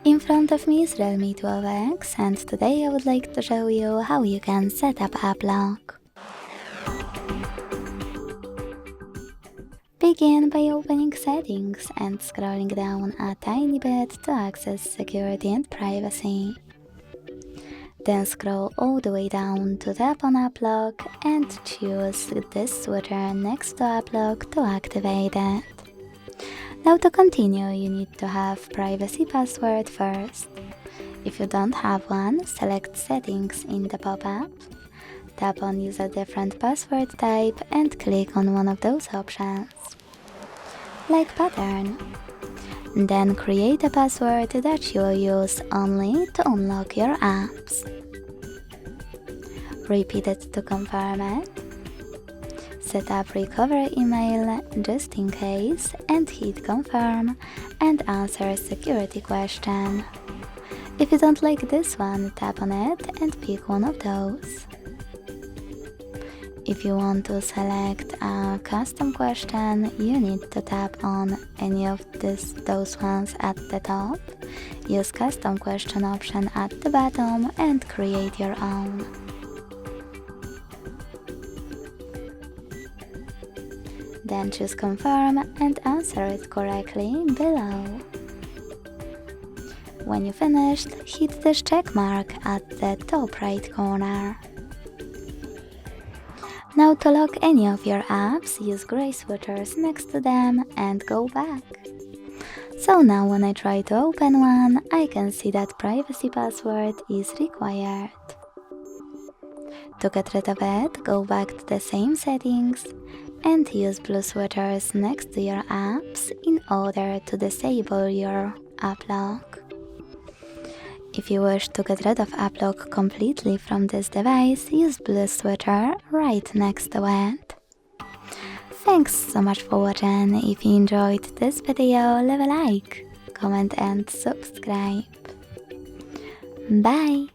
In front of me is Realme 12X, and today I would like to show you how you can set up app lock. Begin by opening Settings and scrolling down a tiny bit to access Security and Privacy. Then scroll all the way down to tap on App Lock and choose this switcher next to App Lock to activate it. Now to continue, you need to have privacy password first. If you don't have one, select Settings in the pop-up, tap on Use a different password type and click on one of those options, like pattern. Then create a password that you will use only to unlock your apps. Repeat it to confirm it. Set up recovery email just in case and hit confirm and answer security question. If you don't like this one, tap on it and pick one of those. If you want to select a custom question, you need to tap on any of those ones at the top, use custom question option at the bottom and create your own. Then choose confirm and answer it correctly below. When you finished, hit this check mark at the top right corner. Now to lock any of your apps, use gray switchers next to them and go back. So now when I try to open one, I can see that privacy password is required. To get rid of it, go back to the same settings and use blue switchers next to your apps in order to disable your app lock. If you wish to get rid of app lock completely from this device, use blue switcher right next to it. Thanks so much for watching. If you enjoyed this video, leave a like, comment and subscribe. Bye!